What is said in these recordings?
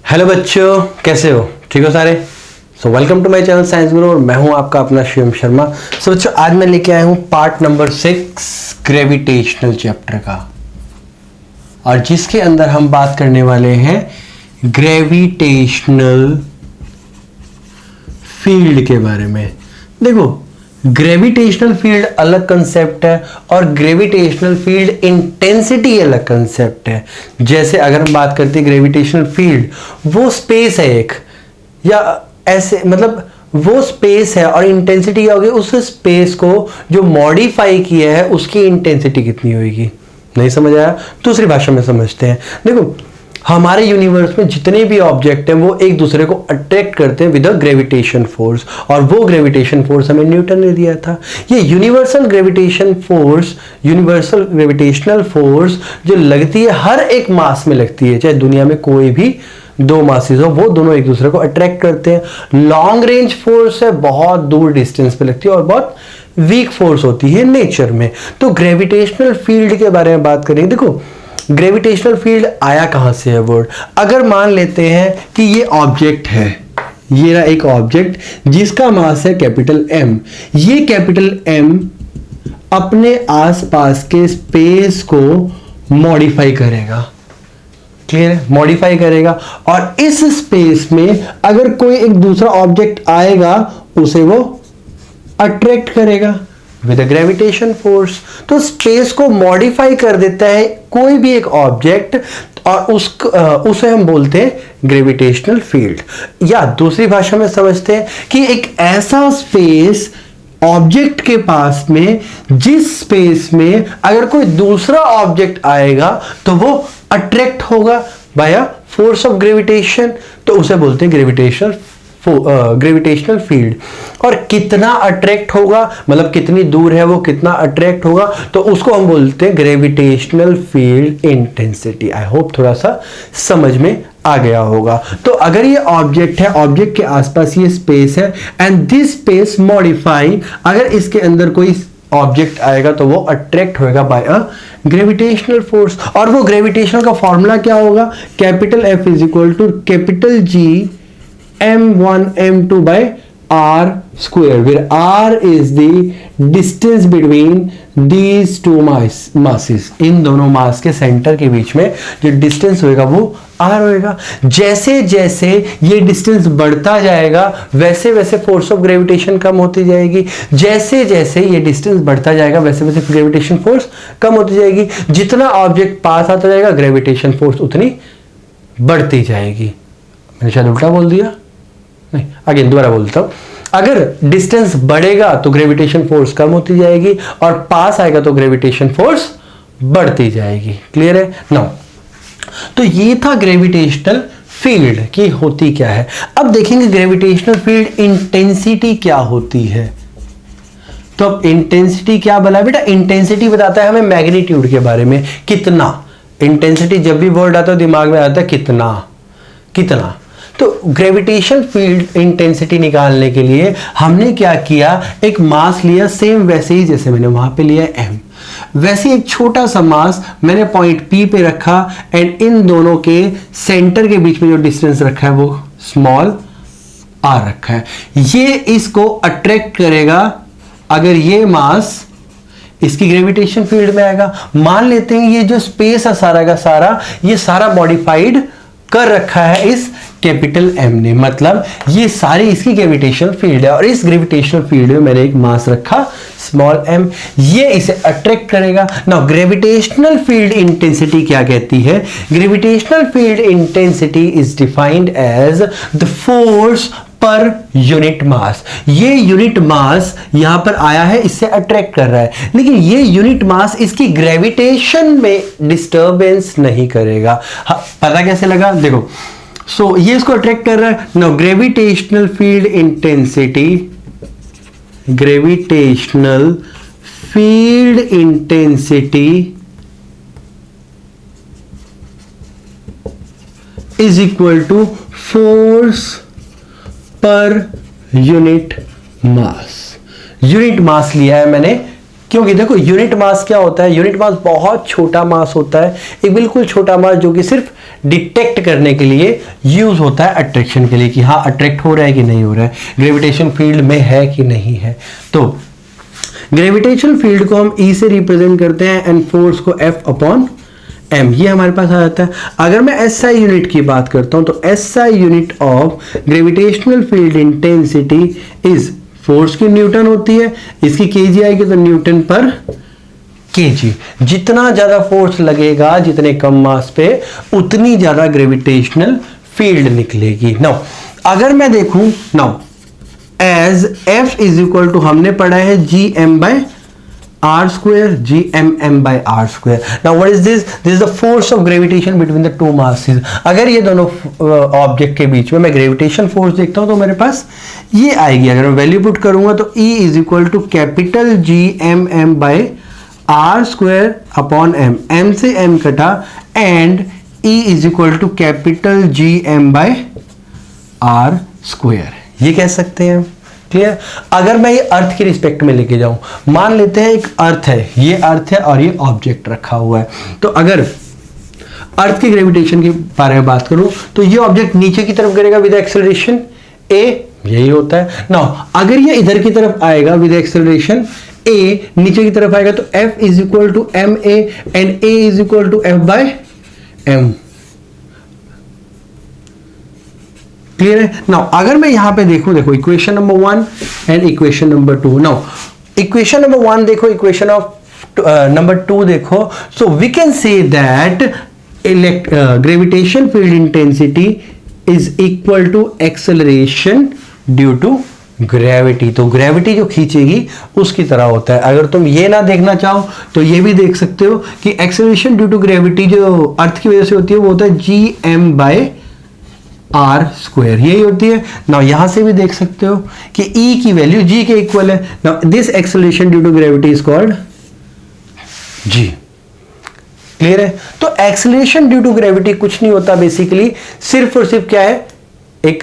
Hello बच्चों, कैसे हो? ठीक हो सारे? So welcome to my channel science guru और मैं हूं आपका अपना शिवम शर्मा। सो बच्चों, आज मैं लेके आया हूं पार्ट नंबर 6 ग्रेविटेशनल चैप्टर का, और जिसके अंदर हम बात करने वाले हैं ग्रेविटेशनल फील्ड के बारे में। देखो, ग्रेविटेशनल फील्ड अलग कंसेप्ट है और ग्रेविटेशनल फील्ड इंटेंसिटी अलग कंसेप्ट है। जैसे अगर हम बात करते हैं ग्रेविटेशनल फील्ड, वो स्पेस है एक, या ऐसे मतलब वो स्पेस है, और इंटेंसिटी क्या होगी? उस स्पेस को जो मॉडिफाई किया है उसकी इंटेंसिटी कितनी होगी। नहीं समझ आया? दूसरी भाषा में समझते हैं। देखो, हमारे यूनिवर्स में जितने भी ऑब्जेक्ट हैं वो एक दूसरे को अट्रैक्ट करते हैं विद अ ग्रेविटेशन फोर्स, और वो ग्रेविटेशन फोर्स हमें न्यूटन ने दिया था। ये universal gravitation force, universal gravitational force जो लगती है हर एक मास में लगती है, चाहे दुनिया में कोई भी दो मासेस हो, वो दोनों एक दूसरे को अट्रैक्ट करते हैं। लॉन्ग रेंज फोर्स है, बहुत दूर डिस्टेंस पे लगती है, और बहुत वीक फोर्स होती है नेचर में। तो ग्रेविटेशनल फील्ड के बारे में बात करेंगे। देखो, ग्रेविटेशनल फील्ड आया कहां से है वर्ड? अगर मान लेते हैं कि ये ऑब्जेक्ट है, ये रहा एक ऑब्जेक्ट जिसका मास है कैपिटल एम। ये कैपिटल एम अपने आसपास के स्पेस को मॉडिफाई करेगा। क्लियर है? मॉडिफाई करेगा, और इस स्पेस में अगर कोई एक दूसरा ऑब्जेक्ट आएगा उसे वो अट्रैक्ट करेगा विद ग्रेविटेशन फोर्स। तो स्पेस को मॉडिफाई कर देता है कोई भी एक ऑब्जेक्ट, और उसे हम बोलते हैं ग्रेविटेशनल फील्ड। या दूसरी भाषा में समझते हैं कि एक ऐसा स्पेस ऑब्जेक्ट के पास में जिस स्पेस में अगर कोई दूसरा ऑब्जेक्ट आएगा तो वो अट्रैक्ट होगा by a force of gravitation, तो उसे बोलते हैं ग्रेविटेशनल फील्ड। और कितना अट्रैक्ट होगा, मतलब कितनी दूर है वो, कितना अट्रैक्ट होगा, तो उसको हम बोलते हैं gravitational field intensity. I hope थोड़ा सा समझ में आ गया होगा। तो अगर ये ऑब्जेक्ट है, ऑब्जेक्ट के आसपास ये स्पेस है, एंड दिस स्पेस मॉडिफाइड, अगर इसके अंदर कोई ऑब्जेक्ट आएगा तो वो अट्रैक्ट होगा बाय अ ग्रेविटेशनल फोर्स। और वो ग्रेविटेशनल का फॉर्मूला क्या होगा? Capital F is equal to capital G m1 m2 by r square, where r is the distance between these two masses। इन दोनों मास के सेंटर के बीच में जो डिस्टेंस होएगा वो r होएगा। जैसे जैसे ये डिस्टेंस बढ़ता जाएगा वैसे वैसे फोर्स ऑफ ग्रेविटेशन कम होती जाएगी। जैसे जैसे ये डिस्टेंस बढ़ता जाएगा वैसे वैसे ग्रेविटेशन फोर्स कम होती जाएगी। जितना ऑब्जेक्ट पास आता जाएगा ग्रेविटेशन फोर्स उतनी बढ़ती जाएगी। मैंने शायद उल्टा बोल दिया? नहीं, अगेन दोबारा बोलता हूं। अगर डिस्टेंस बढ़ेगा तो ग्रेविटेशन फोर्स कम होती जाएगी, और पास आएगा तो ग्रेविटेशन फोर्स बढ़ती जाएगी। क्लियर है? नाउ, तो ये था ग्रेविटेशनल फील्ड की होती क्या है। अब देखेंगे ग्रेविटेशनल फील्ड इंटेंसिटी क्या होती है। तो अब इंटेंसिटी क्या बोला बेटा? इंटेंसिटी बताता है हमें मैग्नीट्यूड के बारे में, कितना। इंटेंसिटी जब भी वर्ड आता है दिमाग में आता है कितना, कितना। तो ग्रेविटेशन फील्ड इंटेंसिटी निकालने के लिए हमने क्या किया? एक मास लिया, सेम वैसे ही जैसे मैंने वहां पे लिया एम, वैसे एक छोटा सा मास मैंने पॉइंट पी पे रखा, एंड इन दोनों के सेंटर के बीच में जो डिस्टेंस रखा है वो स्मॉल आर रखा है। ये इसको अट्रैक्ट करेगा अगर ये मास इसकी ग्रेविटेशन फील्ड में आएगा। मान लेते हैं ये जो स्पेस है सारा का सारा, ये सारा मॉडिफाइड कर रखा है इस कैपिटल एम ने, मतलब ये सारी इसकी ग्रेविटेशनल फील्ड है, और इस ग्रेविटेशनल फील्ड में मैंने एक मास रखा स्मॉल एम, ये इसे अट्रैक्ट करेगा। नाउ ग्रेविटेशनल फील्ड इंटेंसिटी क्या कहती है? Gravitational field intensity is defined as the force per unit mass. ये यूनिट मास यहां पर आया है, इससे अट्रैक्ट कर रहा है, लेकिन ये यूनिट मास इसकी ग्रेविटेशन में डिस्टरबेंस नहीं करेगा। पता कैसे लगा? देखो, सो ये इसको अट्रैक्ट कर रहा है। Now gravitational field intensity, gravitational field intensity is equal to force per unit mass. Unit mass लिया है मैंने क्योंकि देखो यूनिट मास क्या होता है, यूनिट मास बहुत छोटा मास होता है, एक बिल्कुल छोटा मास जो कि सिर्फ डिटेक्ट करने के लिए यूज होता है अट्रैक्शन के लिए, कि हाँ अट्रैक्ट हो रहा है कि नहीं हो रहा है, ग्रेविटेशन फील्ड में है कि नहीं है। तो ग्रेविटेशनल फील्ड को हम E से रिप्रेजेंट करते हैं एंड फोर्स को F अपॉन m, ये हमारे पास आ जाता है। अगर मैं SI यूनिट की बात करता हूं तो SI unit of gravitational field intensity is, force की न्यूटन होती है, इसकी केजी आएगी तो न्यूटन पर केजी। जितना ज्यादा फोर्स लगेगा जितने कम मास पे, उतनी ज्यादा ग्रेविटेशनल फील्ड निकलेगी। नाउ अगर मैं देखूं, now as F is equal to, हमने पढ़ा है GM by R square, GMM by R square. Now what is this? This is the force of gravitation between the two masses. अगर ये दोनों ऑब्जेक्ट के बीच में मैं ग्रेविटेशन फोर्स देखता हूं तो मेरे पास ये आएगी। अगर मैं वैल्यू पुट करूंगा तो E is equal to capital GMM by R square upon M, M से M कटा, and E is equal to capital GM by R square, ये कह सकते हैं। क्लियर? अगर मैं ये अर्थ की रिस्पेक्ट में लेके जाऊं, मान लेते हैं एक अर्थ है, ये अर्थ है और ये ऑब्जेक्ट रखा हुआ है, तो अगर अर्थ की ग्रेविटेशन के बारे में बात करूं तो ये ऑब्जेक्ट नीचे की तरफ गिरेगा विद एक्सेलरेशन a, यही होता है। नाउ अगर ये इधर की तरफ आएगा विद एक्सेलरेशन a, नीचे की तरफ आएगा तो F is equal to M A and a is equal to F by m। Clear है? नाउ अगर मैं यहां पे देखूं, देखो equation number 1 and equation number 2। Now equation number 1 देखो, इक्वेशन ऑफ नंबर 2 देखो, so we can say that gravitation field intensity is equal to acceleration due to gravity. तो ग्रेविटी जो खींचेगी उसकी तरह होता है। अगर तुम ये ना देखना चाहो तो ये भी देख सकते हो कि एक्सेलरेशन ड्यू टू ग्रेविटी जो अर्थ की वजह से होती है वो होता है GM बाय R स्क्वायर, यही होती है। ना यहां से भी देख सकते हो कि E की वैल्यू G के इक्वल है। Now this acceleration due to gravity is called G। Clear है? तो एक्सेलरेशन ड्यू टू ग्रेविटी कुछ नहीं होता, बेसिकली सिर्फ और सिर्फ क्या है, एक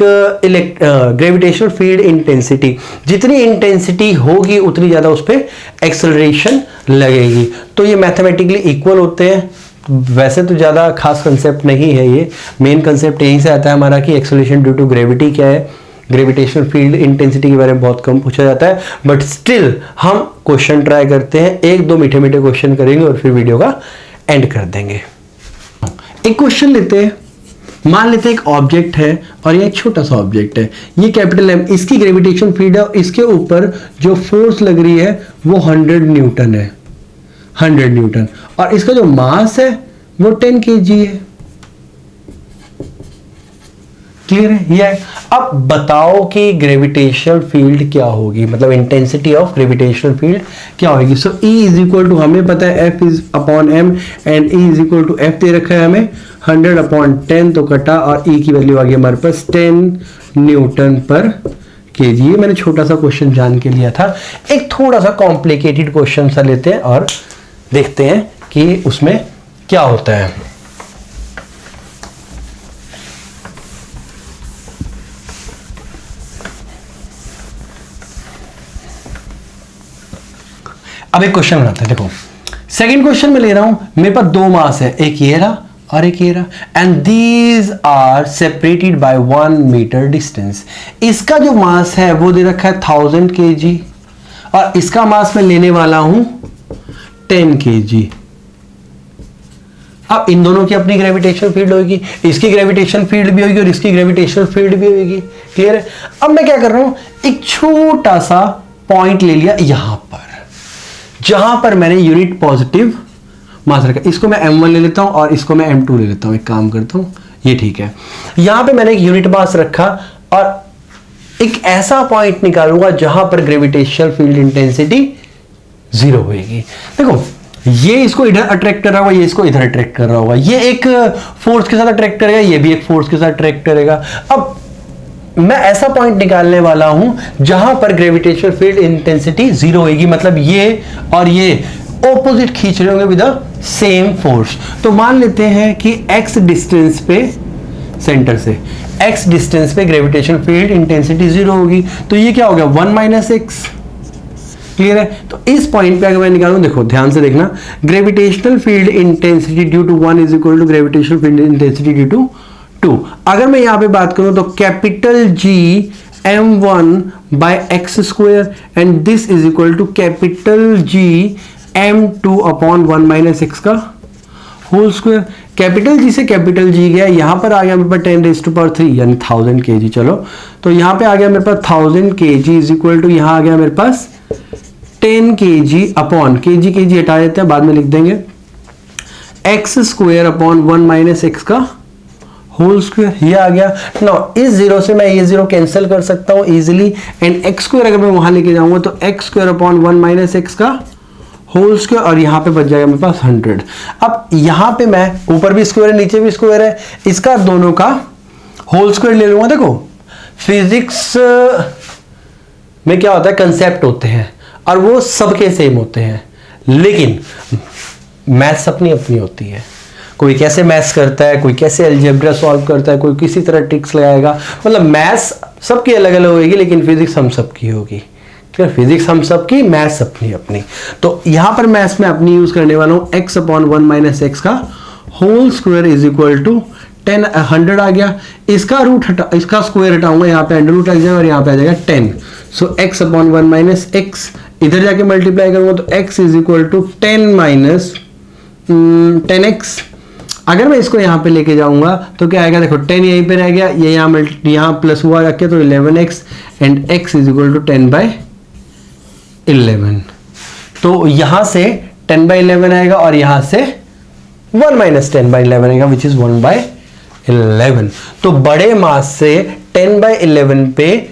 ग्रेविटेशनल फील्ड इंटेंसिटी, जितनी इंटेंसिटी होगी उतनी ज्यादा उस पर एक्सेलरेशन लगेगी। तो ये मैथमेटिकली इक्वल होते हैं। वैसे तो ज़्यादा खास कंसेप्ट नहीं है, ये मेन कंसेप्ट यहीं से आता है हमारा कि एक्सेलरेशन ड्यू टू ग्रेविटी क्या है। ग्रेविटेशनल फील्ड इंटेंसिटी के बारे में बहुत कम पूछा जाता है, बट स्टिल हम क्वेश्चन ट्राई करते हैं, एक दो मीठे मीठे क्वेश्चन करेंगे और फिर वीडियो का एंड कर देंगे। एक क्वेश्चन लेते हैं, मान लेते हैं एक ऑब्जेक्ट है और ये एक छोटा सा ऑब्जेक्ट है, ये कैपिटल M, इसकी ग्रेविटेशन फील्ड है और इसके ऊपर जो फोर्स लग रही है वो 100 न्यूटन है, 100 न्यूटन, और इसका जो मास है वो 10 kg है। क्लियर है? ये अब बताओ कि ग्रेविटेशनल फील्ड क्या होगी, मतलब इंटेंसिटी ऑफ ग्रेविटेशनल फील्ड क्या होगी। So E is equal to, हमें पता है F is upon M and E is equal to F दे रखा है हमें 100 अपॉन 10, तो कटा और E की वैल्यू आ गई हमारे पास 10 न्यूटन पर केजी। ये मैंने छोटा सा क्वेश्चन जान के लिया था। एक थोड़ा सा कॉम्प्लिकेटेड क्वेश्चन सा लेते हैं और देखते हैं कि उसमें क्या होता है। अब एक क्वेश्चन बनाते हैं। देखो सेकंड क्वेश्चन में ले रहा हूं, मेरे पास दो मास है, एक ये रहा और एक ये रहा, and these are separated by 1 metre distance. इसका जो मास है वो दे रखा है 1000 kg और इसका मास मैं लेने वाला हूं 10 kg। अब इन दोनों की अपनी ग्रेविटेशनल फील्ड होगी, इसकी ग्रेविटेशन फील्ड भी होगी और इसकी ग्रेविटेशनल फील्ड भी होगी। क्लियर है? अब मैं क्या कर रहा हूं, एक छोटा सा पॉइंट ले लिया यहां पर, जहां पर मैंने यूनिट पॉजिटिव मास रखा। इसको मैं M1 ले लेता हूं और इसको मैं M2 ले लेता हूं। एक काम करता हूं, ये ठीक है। यहां पे मैंने एक यूनिट मास रखा और एक ऐसा पॉइंट निकालूंगा जहां पर ग्रेविटेशनल फील्ड इंटेंसिटी 0 होगी। देखो ये इसको इधर अट्रैक्ट कर रहा होगा, ये इसको इधर अट्रैक्ट कर रहा होगा, ये एक फोर्स के साथ अट्रैक्ट करेगा, ये भी एक फोर्स के साथ अट्रैक्ट करेगा। अब मैं ऐसा पॉइंट निकालने वाला हूं जहां पर ग्रेविटेशनल फील्ड इंटेंसिटी 0 होगी, मतलब ये और ये ऑपोजिट खींच रहे होंगे विद द सेम फोर्स। तो मान लेते हैं कि x डिस्टेंस पे, सेंटर से x डिस्टेंस पे ग्रेविटेशनल फील्ड इंटेंसिटी 0 होगी। तो ये क्या हो गया, 1 - x, क्लियर है? तो इस पॉइंट पे अगर मैं निकालूं, देखो ध्यान से देखना, gravitational field intensity due to 1 is equal to gravitational field intensity due to 2। अगर मैं यहां पे बात करूं तो capital G m1 by X square and this is equal to capital G m2 upon 1 minus X का होल स्क्वायर। कैपिटल G से capital G गया, यहां पर आ गया मेरे पास 10⁻³ यानी 1000 kg। चलो तो यहां पे आ गया मेरे पास 1000 kg इज इक्वल टू, यहां आ गया मेरे पास 10 kg अपॉन kg हटा देते हैं, बाद में लिख देंगे, x square upon 1 minus X का होल स्क्वायर। ये आ गया। नाउ इस जीरो से मैं ये जीरो कैंसिल कर सकता हूं इजीली, एंड एक्स स्क्वायर अगर मैं वहां लेके जाऊंगा तो x square upon 1 minus X का होल स्क्वायर, और यहां पे बच जाएगा मेरे पास 100। अब यहां पे मैं ऊपर भी स्क्वायर है नीचे भी स्क्वायर है, इसका दोनों का होल स्क्वायर ले लूंगा। देखो फिजिक्स में क्या होता है, कंसेप्ट होते हैं और वो सबके सेम होते हैं, लेकिन मैथ्स अपनी अपनी होती है। कोई कैसे मैथ्स करता है, कोई कैसे अलजेब्रा सॉल्व करता है, कोई किसी तरह ट्रिक्स लगाएगा, मतलब मैथ्स सबकी अलग अलग होगी, लेकिन फिजिक्स हम सबकी होगी। फिजिक्स हम सबकी, मैथ्स अपनी अपनी। तो यहां पर मैथ्स में अपनी यूज करने वाला हूं, एक्स अपॉन 1 माइनस एक्स का whole square is equal to 100 आ गया। इसका रूट हटा, इसका स्क्वायर हटाऊंगा, यहाँ पे अंडर रूट आ जाएगा और यहाँ पे आ जाएगा 10। So X upon 1 minus X, इधर जाके मल्टीप्लाई करूंगा तो X is equal to 10 minus 10x। अगर मैं इसको यहाँ पे लेके जाऊंगा तो क्या आएगा, देखो 10 यहीं पे रह गया, ये यहाँ प्लस हुआ रखे तो 11x and x is equal to 10/11। तो यहां से 10/11 आएगा और यहां से 1 माइनस 10/11 आएगा विच इज 1/11। तो बड़े मास से 10/11 पे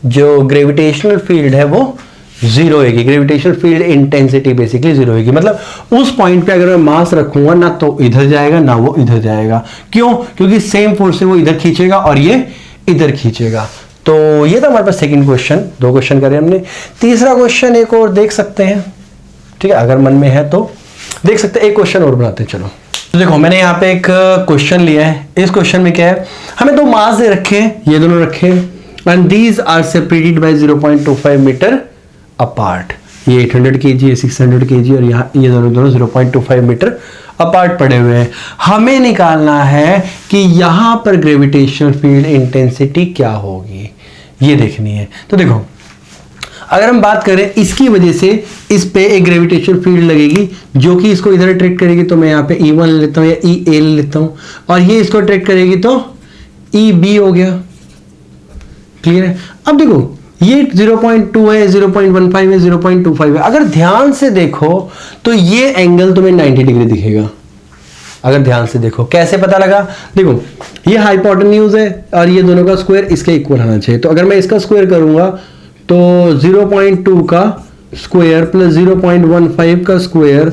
जो ग्रेविटेशनल फील्ड है वो जीरो होगी, gravitational field intensity basically zero होगी। मतलब उस पॉइंट पे अगर मैं मास रखूंगा ना तो इधर जाएगा ना वो इधर जाएगा। क्यों? क्योंकि सेम फोर्स से वो इधर खींचेगा और ये इधर खींचेगा। तो ये था हमारे पास सेकंड क्वेश्चन। 2 क्वेश्चन करे हमने। तीसरा क्वेश्चन एक और देख सकते हैं, ठीक है, अगर मन में है तो देख सकते हैं। एक क्वेश्चन और बनाते हैं। चलो तो देखो मैंने यहाँ पे एक क्वेश्चन लिया है। इस क्वेश्चन में क्या है, हमें 2 मास दे रखे हैं, ये दोनों रखे हैं, and these are separated by 0.25 metre apart. ये 800 kg है, 600 kg, और यहाँ ये दोनों 0.25 मीटर अपार्ट पड़े हुए हैं। हमें निकालना है कि यहां पर ग्रेविटेशनल फील्ड इंटेंसिटी क्या होगी, ये देखनी है। तो देखो अगर हम बात करें इसकी वजह से इस पे एक ग्रेविटेशनल फील्ड लगेगी जो कि इसको इधर अट्रैक्ट करेगी, तो मैं यहाँ पे E1 ले लेता हूँ या EA ले लेता हूँ, और ये इसको अट्रैक्ट करेगी तो EB हो गया। क्लियर है? अब देखो ये 0.2 है, 0.15 है, 0.25 है। अगर ध्यान से देखो तो ये एंगल तुम्हें 90 डिग्री दिखेगा। अगर ध्यान से देखो, कैसे पता लगा, देखो ये हाइपोटेन्यूज है और ये दोनों का स्क्वायर इसके इक्वल होना चाहिए। तो अगर मैं इसका स्क्वायर करूंगा तो 0.2 का स्क्वायर प्लस 0.15 का स्क्वायर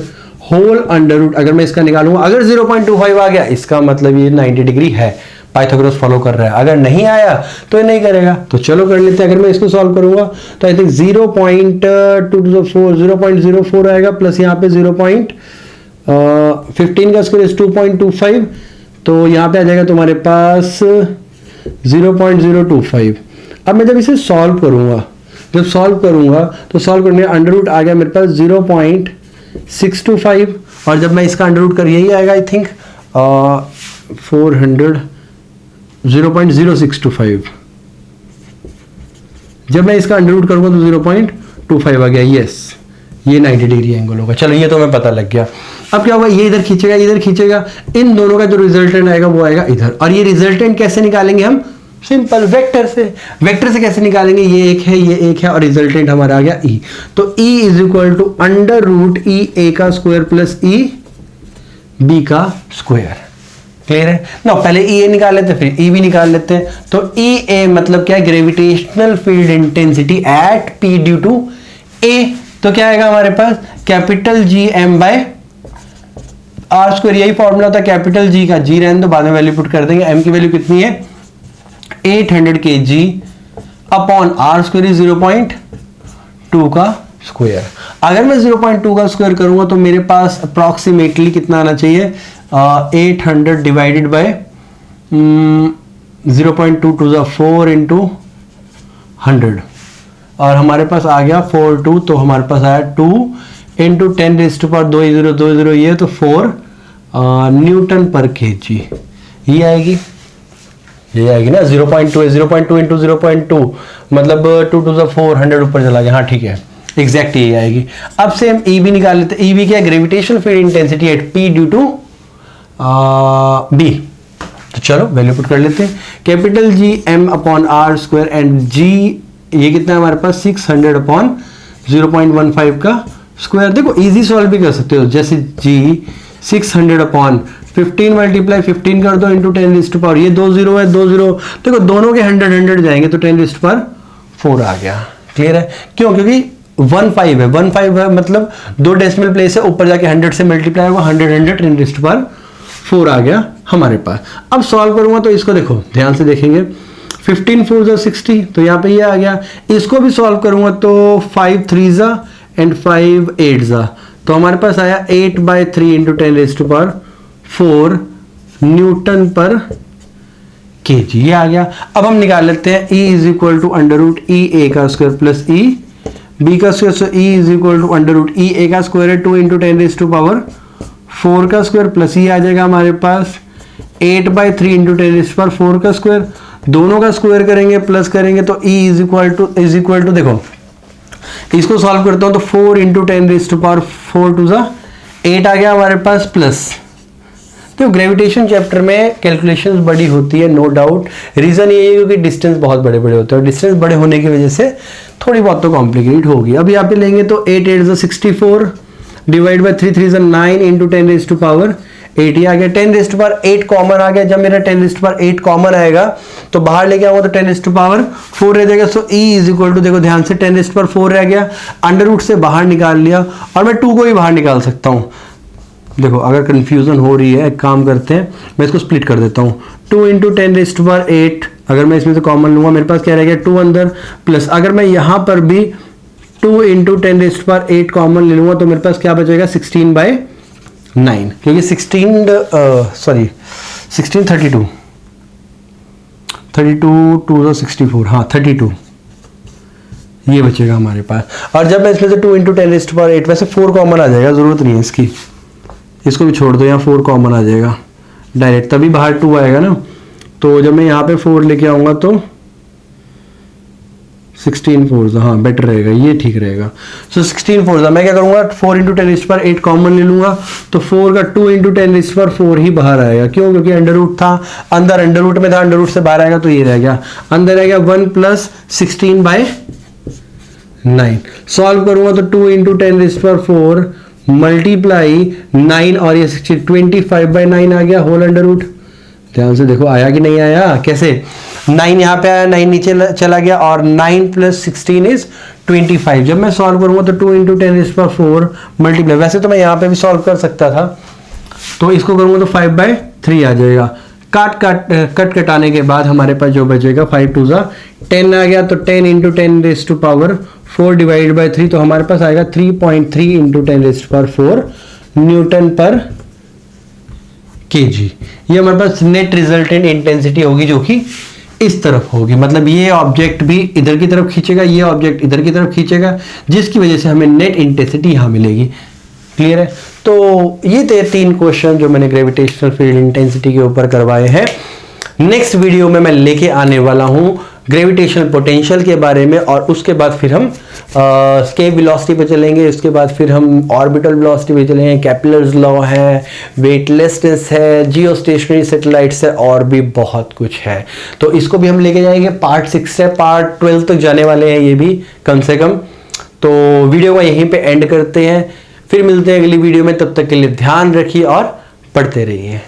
होल अंडर रूट, अगर मैं इसका निकालूंगा, अगर 0.25 आ गया इसका मतलब ये 90 डिग्री है, पाइथागोरस फॉलो कर रहा है। अगर नहीं आया तो ये नहीं करेगा। तो चलो कर लेते हैं। अगर मैं इसको सॉल्व करूंगा तो आई थिंक 0.04 आएगा, प्लस यहाँ पे 0.15 का स्क्वायर 2.25, तो यहाँ पे आ जाएगा तुम्हारे पास 0.025। अब मैं जब इसे सॉल्व करूंगा, तो सॉल्व करने अंडर रूट आ गया मेरे पास 0.625, और जब मैं इसका अंडर रूट कर यही आएगा आई थिंक 0.0625। जब मैं इसका अंडर रूट करूंगा तो 0.25 आ गया। यस, ये 90 डिग्री एंगल होगा। चलो ये तो हमें पता लग गया। अब क्या होगा, ये इधर खींचेगा, इन दोनों का जो रिजल्टेंट आएगा वो आएगा इधर। और ये रिजल्टेंट कैसे निकालेंगे हम? सिंपल, वेक्टर से। वेक्टर से कैसे निकालेंगे, ये एक है और रिजल्टेंट हमारा आ गया E। तो E is equal to under root EA का स्क्वायर प्लस EB का स्क्वायर। क्लियर है ना? पहले EA निकाल लेते हैं फिर EB निकाल लेते हैं। तो EA मतलब क्या है, gravitational field intensity at P due to A। तो क्या आएगा हमारे पास, कैपिटल G m/r स्क्वायर। यही फॉर्मूला था कैपिटल G का, G रहने दो, बाद में वैल्यू पुट कर देंगे। M की वैल्यू कितनी है, 800 kg upon r square is 0.2 का स्क्वायर। अगर मैं 0.2 का स्क्वायर करूंगा तो मेरे पास अप्रॉक्सीमेटली कितना आना चाहिए, 800 divided by 0.2 to the 4 into 100, और हमारे पास आ गया 4 2, तो हमारे पास आया 2 इंटू 10⁻²20 ये तो 4 न्यूटन पर केजी ये आएगी, ये आएगी ना। 0.2 है, 0.2 इंटू 0.2 मतलब 2 to the 4 100 ऊपर चला गया। हाँ ठीक है, एग्जैक्ट ये आएगी। अब से हम ई बी निकाल लेते हैं। ई बी क्या है? Gravitational field intensity at P due to B. तो चलो वैल्यू पुट कर लेते हैं। Capital G M upon R square and G ये कितना है हमारे पास 600 अपॉन 0.15 का स्क्वायर। देखो इजी सॉल्व भी कर सकते हो, जैसे जी 600 अपॉन 15 मल्टीप्लाई 15 कर दो इंटू 10⁻⁴ ये 2 0 है, 2 0 देखो दोनों के 100 जाएंगे तो 10⁻⁴ आ गया। क्लियर है? क्यों? क्योंकि 15 है, 15 है मतलब 2 डेसिमल प्लेस है, ऊपर जाके 100 से मल्टीप्लाई होगा, 100 10⁻⁴ आ गया हमारे पास। अब सॉल्व करूंगा तो इसको देखो ध्यान से देखेंगे, 15 4 60 तो यहाँ पे ये आ गया। इसको भी सॉल्व करूंगा तो 5 3 एंड 5 8 तो हमारे पास आया 8/3 इंटू 10⁻⁴ न्यूटन पर केजी ये आ गया। अब हम निकाल लेते हैं E is equal to √E A² plus E B का square. So E is equal to √E A का स्क्वायर है 2 इंटू 10⁻⁴ का स्क्वायर प्लस E आ जाएगा हमारे पास 8/3 इंटू 10⁻⁴ का स्क्वायर। दोनों का स्क्वायर करेंगे प्लस करेंगे तो E इज इक्वल टू देखो इसको सॉल्व करता हूं तो 4 इंटू 10⁻⁴ 2 8 आ गया हमारे पास प्लस। तो ग्रेविटेशन चैप्टर में कैलकुलेशंस बड़ी होती है नो डाउट। रीजन ये है क्योंकि डिस्टेंस बहुत बड़े बड़े होते हैं और डिस्टेंस बड़े होने की वजह से थोड़ी बहुत तो कॉम्प्लिकेट होगी। अब यहाँ पे लेंगे तो 8 8 64 डिवाइड बाय 3 3 9 इंटू 10⁻⁸ 8 ही आ गया। 10⁻8 कॉमन आ गया। जब मेरा 10⁻8 कॉमन आएगा तो बाहर लेके आऊंगा तो 10⁻4 रह जाएगा। सो E इज इक्वल टू देखो ध्यान से 10⁻4 रह गया, अंडर रूट से बाहर निकाल लिया और मैं 2 को भी बाहर निकाल सकता हूँ। देखो अगर कंफ्यूजन हो रही है एक काम करते हैं, मैं इसको स्प्लिट कर देता हूँ। 2 इंटू 10⁻8 अगर मैं इसमें से कॉमन लूंगा मेरे पास क्या रह गया 2 अंदर प्लस अगर मैं यहाँ पर भी 2 इंटू 10⁻8 कॉमन ले लूंगा तो मेरे पास क्या बचेगा 16/9 क्योंकि 32 2 64 हाँ 32 ये बचेगा हमारे पास। और जब मैं इसमें से 2 इंटू 10⁻8 वैसे 4 कॉमन आ जाएगा, जरूरत नहीं है इसकी, इसको भी छोड़ दो, यहाँ 4 कॉमन आ जाएगा डायरेक्ट, तभी बाहर 2 आएगा ना। तो जब मैं यहाँ पे 4 लेके आऊंगा तो 16 4 हाँ बेटर रहेगा, ये ठीक रहेगा। सो 16 4 मैं क्या करूंगा 4 इंटू 10⁻8 कॉमन ले लूंगा तो 4 का 2 इंटू 10⁻4 ही बाहर आएगा। क्यों? क्योंकि अंडर रूट था, अंदर अंडर रूट में था, अंडर रूट से बाहर आएगा तो ये रह गया, अंदर रह गया 1 प्लस 16/9। सॉल्व करूंगा तो 2 इंटू 10⁻4 मल्टीप्लाई 9 और ये 25/9 आ गया होल अंडर रूट। ध्यान से देखो आया कि नहीं आया, कैसे 9 यहाँ पे आया, 9 नीचे चला गया और 9 प्लस 16 इज 25। जब मैं सॉल्व करूंगा तो 2 इंटू 10⁻4 मल्टीप्लाई, वैसे तो मैं यहाँ पे भी सॉल्व कर सकता था, तो इसको करूंगा तो 5/3 आ जाएगा। कटाने के बाद हमारे पास जो बचेगा 5 2 10 आ गया तो 10 इंटू 10⁻4 डिवाइड बाई 3 तो हमारे पास आएगा 3.3 इंटू 10⁻4 न्यूटन पर केजी। ये हमारे पास नेट रिजल्टेंट इंटेंसिटी होगी जो कि इस तरफ होगी, मतलब ये ऑब्जेक्ट भी इधर की तरफ खींचेगा, ये ऑब्जेक्ट इधर की तरफ खींचेगा, जिसकी वजह से हमें नेट इंटेंसिटी यहां मिलेगी। क्लियर है? तो ये थे 3 क्वेश्चन जो मैंने ग्रेविटेशनल फील्ड इंटेंसिटी के ऊपर करवाए हैं। नेक्स्ट वीडियो में मैं लेके आने वाला हूं ग्रेविटेशनल पोटेंशियल के बारे में और उसके बाद फिर हम स्केप वेलोसिटी पे चलेंगे, उसके बाद फिर हम ऑर्बिटल वेलोसिटी पे चलेंगे, केपलर्स लॉ है, वेटलेसनेस है, जियो स्टेशनरी सैटेलाइट्स है और भी बहुत कुछ है। तो इसको भी हम लेके जाएंगे। पार्ट 6 से पार्ट 12 तक जाने वाले हैं ये भी कम से कम। तो वीडियो को यहीं पे एंड करते हैं, फिर मिलते हैं अगली वीडियो में। तब तक के लिए ध्यान रखिए और पढ़ते रहिए।